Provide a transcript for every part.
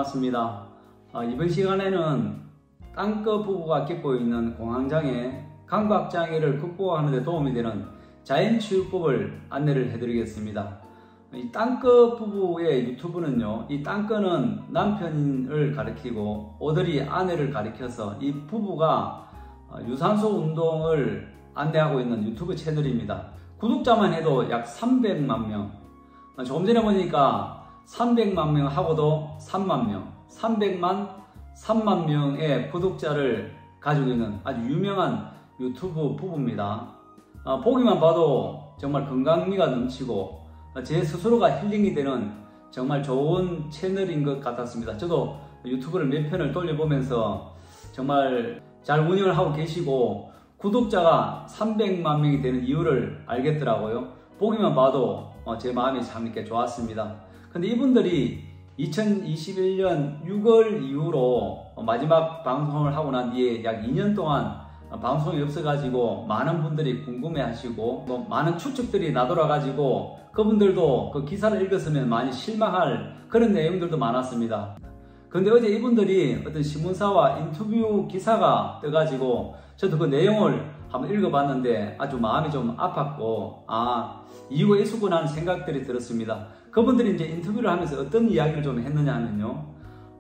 반갑습니다. 이번 시간에는 땅끝 부부가 겪고 있는 공황장애, 감각장애를 극복하는 데 도움이 되는 자연치유법을 안내를 해드리겠습니다. 이 땅끝 부부의 유튜브는요, 이 땅끝은 남편을 가리키고 오들이 아내를 가리켜서 이 부부가 유산소 운동을 안내하고 있는 유튜브 채널입니다. 구독자만 해도 약 300만 명, 조금 전에 보니까 300만 명 하고도 3만 명, 300만 명의 구독자를 가지고 있는 아주 유명한 유튜브 부부입니다. 보기만 봐도 정말 건강미가 넘치고 제 스스로가 힐링이 되는 정말 좋은 채널인 것 같았습니다. 저도 유튜브를 몇 편을 돌려보면서 정말 잘 운영을 하고 계시고 구독자가 300만 명이 되는 이유를 알겠더라고요. 보기만 봐도 제 마음이 참 이렇게 좋았습니다. 근데 이분들이 2021년 6월 이후로 마지막 방송을 하고 난 뒤에 약 2년 동안 방송이 없어가지고 많은 분들이 궁금해 하시고 또 많은 추측들이 나돌아가지고 그분들도 그 기사를 읽었으면 많이 실망할 그런 내용들도 많았습니다. 근데 어제 이분들이 어떤 신문사와 인터뷰 기사가 떠가지고 저도 그 내용을 한번 읽어봤는데 아주 마음이 좀 아팠고 이유가 있었구나 하는 생각들이 들었습니다. 그분들이 이제 인터뷰를 하면서 어떤 이야기를 좀 했느냐 하면요,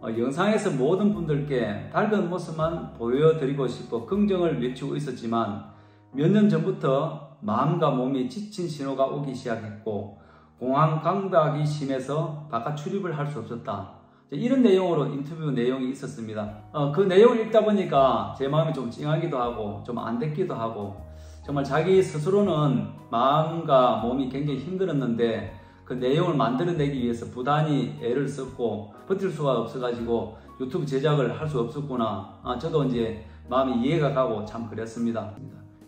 영상에서 모든 분들께 밝은 모습만 보여드리고 싶어 긍정을 외치고 있었지만 몇 년 전부터 마음과 몸이 지친 신호가 오기 시작했고 공황 감각이 심해서 바깥 출입을 할 수 없었다. 이런 내용으로 인터뷰 내용이 있었습니다. 그 내용을 읽다 보니까 제 마음이 좀 찡하기도 하고 좀 안됐기도 하고 정말 자기 스스로는 마음과 몸이 굉장히 힘들었는데 그 내용을 만들어내기 위해서 부단히 애를 썼고 버틸 수가 없어가지고 유튜브 제작을 할 수 없었구나. 저도 이제 마음이 이해가 가고 참 그랬습니다.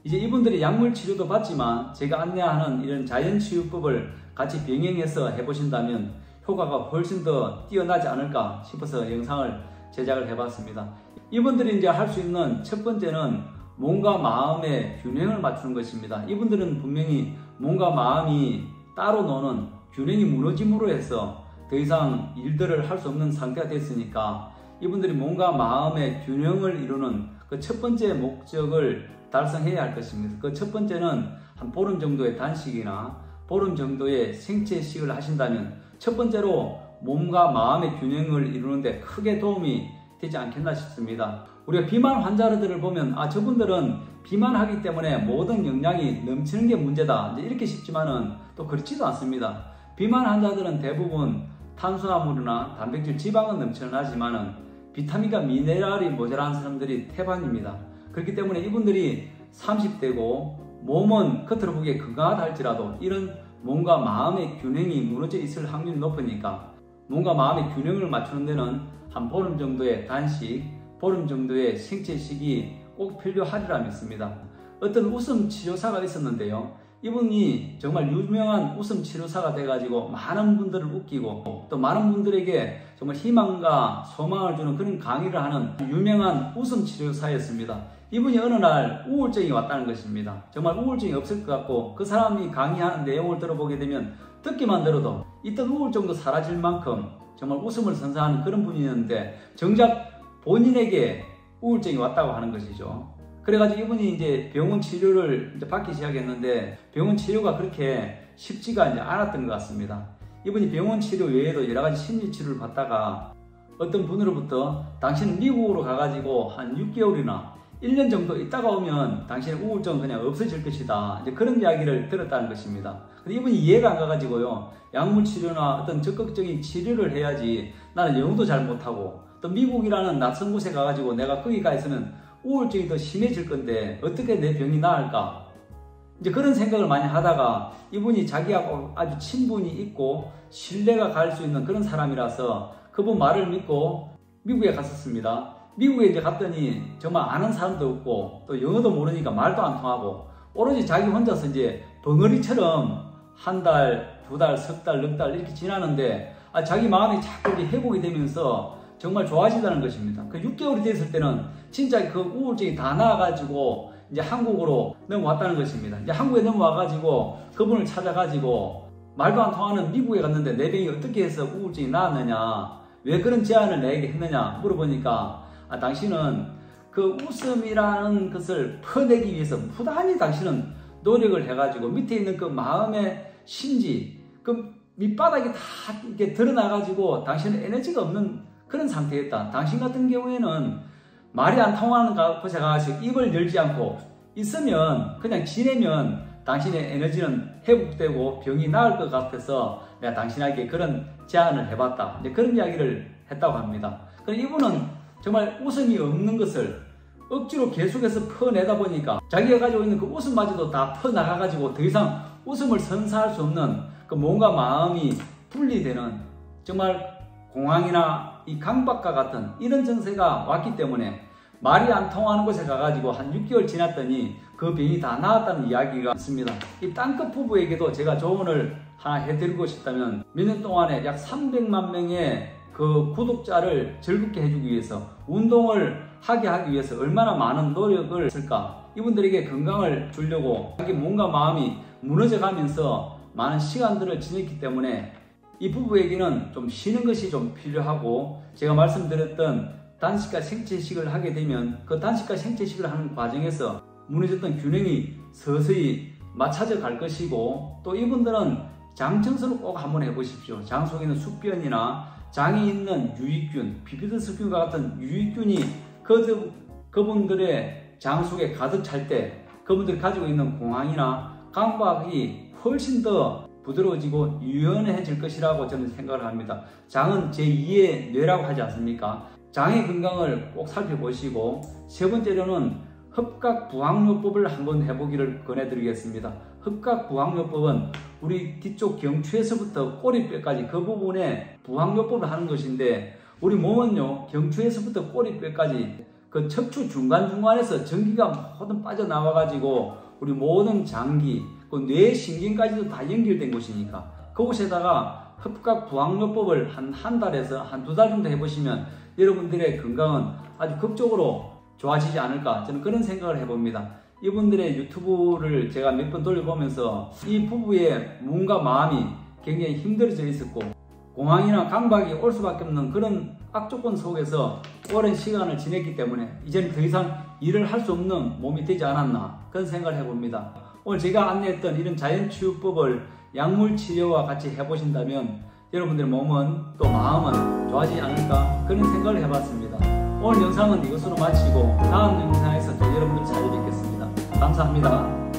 이제 이분들이 약물 치료도 받지만 제가 안내하는 이런 자연치유법을 같이 병행해서 해보신다면 효과가 훨씬 더 뛰어나지 않을까 싶어서 영상을 제작을 해봤습니다. 이분들이 이제 할 수 있는 첫 번째는 몸과 마음의 균형을 맞추는 것입니다. 이분들은 분명히 몸과 마음이 따로 노는 균형이 무너짐으로 해서 더 이상 일들을 할 수 없는 상태가 됐으니까 이분들이 몸과 마음의 균형을 이루는 그 첫 번째 목적을 달성해야 할 것입니다. 그 첫 번째는 한 보름 정도의 단식이나 보름 정도의 생체식을 하신다면 첫 번째로 몸과 마음의 균형을 이루는데 크게 도움이 되지 않겠나 싶습니다. 우리가 비만 환자들을 보면 저분들은 비만하기 때문에 모든 영양이 넘치는 게 문제다 이렇게 싶지만은 또 그렇지도 않습니다. 비만 환자들은 대부분 탄수화물이나 단백질, 지방은 넘쳐나지만은 비타민과 미네랄이 모자란 사람들이 태반입니다. 그렇기 때문에 이분들이 30대고 몸은 겉으로 보기에 건강하다 할지라도 이런 몸과 마음의 균형이 무너져 있을 확률이 높으니까 몸과 마음의 균형을 맞추는 데는 한 보름 정도의 단식, 보름 정도의 생체식이 꼭 필요하리라 믿습니다. 어떤 웃음 치료사가 있었는데요, 이분이 정말 유명한 웃음 치료사가 돼가지고 많은 분들을 웃기고 또 많은 분들에게 정말 희망과 소망을 주는 그런 강의를 하는 유명한 웃음 치료사였습니다. 이분이 어느 날 우울증이 왔다는 것입니다. 정말 우울증이 없을 것 같고 그 사람이 강의하는 내용을 들어보게 되면 듣기만 들어도 있던 우울증도 사라질 만큼 정말 웃음을 선사하는 그런 분이었는데 정작 본인에게 우울증이 왔다고 하는 것이죠. 그래가지고 이분이 이제 병원 치료를 이제 받기 시작했는데 병원 치료가 그렇게 쉽지가 않았던 것 같습니다. 이분이 병원 치료 외에도 여러 가지 심리 치료를 받다가 어떤 분으로부터 당신은 미국으로 가가지고 한 6개월이나 1년 정도 있다가 오면 당신의 우울증은 그냥 없어질 것이다. 이제 그런 이야기를 들었다는 것입니다. 근데 이분이 이해가 안 가가지고요, 약물 치료나 어떤 적극적인 치료를 해야지 나는 영어도 잘 못하고 또 미국이라는 낯선 곳에 가가지고 내가 거기 가 있으면 우울증이 더 심해질 건데 어떻게 내 병이 나을까? 이제 그런 생각을 많이 하다가 이분이 자기하고 아주 친분이 있고 신뢰가 갈 수 있는 그런 사람이라서 그분 말을 믿고 미국에 갔었습니다. 미국에 이제 갔더니 정말 아는 사람도 없고 또 영어도 모르니까 말도 안 통하고 오로지 자기 혼자서 이제 벙어리처럼 한 달, 두 달, 석 달, 넉 달 이렇게 지나는데 자기 마음이 자꾸 회복이 되면서 정말 좋아지다는 것입니다. 그 6개월이 됐을 때는 진짜 그 우울증이 다 나아가지고 이제 한국으로 넘어왔다는 것입니다. 이제 한국에 넘어와가지고 그분을 찾아가지고 말도 안 통하는 미국에 갔는데 내 병이 어떻게 해서 우울증이 나았느냐 왜 그런 제안을 내게 했느냐 물어보니까 당신은 그 웃음이라는 것을 퍼내기 위해서 부단히 당신은 노력을 해가지고 밑에 있는 그 마음의 심지, 그 밑바닥이 다 이렇게 드러나가지고 당신은 에너지가 없는 그런 상태였다. 당신 같은 경우에는 말이 안 통하는 곳에 가서 입을 열지 않고 있으면 그냥 지내면 당신의 에너지는 회복되고 병이 나을 것 같아서 내가 당신에게 그런 제안을 해봤다. 이제 그런 이야기를 했다고 합니다. 이분은 정말 웃음이 없는 것을 억지로 계속해서 퍼내다 보니까 자기가 가지고 있는 그 웃음마저도 다 퍼나가가지고 더 이상 웃음을 선사할 수 없는 그 몸과 마음이 분리되는 정말 공황이나 이 강박과 같은 이런 증세가 왔기 때문에 말이 안 통하는 곳에 가가지고 한 6개월 지났더니 그 병이 다 나았다는 이야기가 있습니다. 이 땅끝 부부에게도 제가 조언을 하나 해드리고 싶다면 몇 년 동안에 약 300만 명의 그 구독자를 즐겁게 해주기 위해서 운동을 하게 하기 위해서 얼마나 많은 노력을 했을까. 이분들에게 건강을 주려고 자기 몸과 마음이 무너져가면서 많은 시간들을 지냈기 때문에 이 부부에게는 좀 쉬는 것이 좀 필요하고, 제가 말씀드렸던 단식과 생체식을 하게 되면 그 단식과 생체식을 하는 과정에서 무너졌던 균형이 서서히 맞춰져 갈 것이고, 또 이분들은 장 청소를 꼭 한번 해보십시오. 장 속에 있는 숙변이나 장에 있는 유익균, 비피드스균과 같은 유익균이 그분들의 장 속에 가득 찰 때 그분들이 가지고 있는 공황이나 강박이 훨씬 더 부드러워지고 유연해질 것이라고 저는 생각을 합니다. 장은 제2의 뇌라고 하지 않습니까? 장의 건강을 꼭 살펴보시고, 세 번째로는 흡각부항요법을 한번 해보기를 권해드리겠습니다. 흡각부항요법은 우리 뒤쪽 경추에서부터 꼬리뼈까지 그 부분에 부항요법을 하는 것인데, 우리 몸은요 경추에서부터 꼬리뼈까지 그 척추 중간중간에서 전기가 모두 빠져나와가지고 우리 모든 장기, 그 뇌 신경까지도 다 연결된 곳이니까 그곳에다가 흡각부항요법을 한 달에서 한 2달 정도 해보시면 여러분들의 건강은 아주 극적으로 좋아지지 않을까, 저는 그런 생각을 해봅니다. 이분들의 유튜브를 제가 몇 번 돌려보면서 이 부부의 몸과 마음이 굉장히 힘들어져 있었고 공황이나 강박이 올 수밖에 없는 그런 악조건 속에서 오랜 시간을 지냈기 때문에 이제는 더 이상 일을 할 수 없는 몸이 되지 않았나, 그런 생각을 해봅니다. 오늘 제가 안내했던 이런 자연치유법을 약물치료와 같이 해보신다면 여러분들의 몸은 또 마음은 좋아지지 않을까, 그런 생각을 해봤습니다. 오늘 영상은 이것으로 마치고 다음 영상에서 또 여러분을 찾아뵙겠습니다. 감사합니다.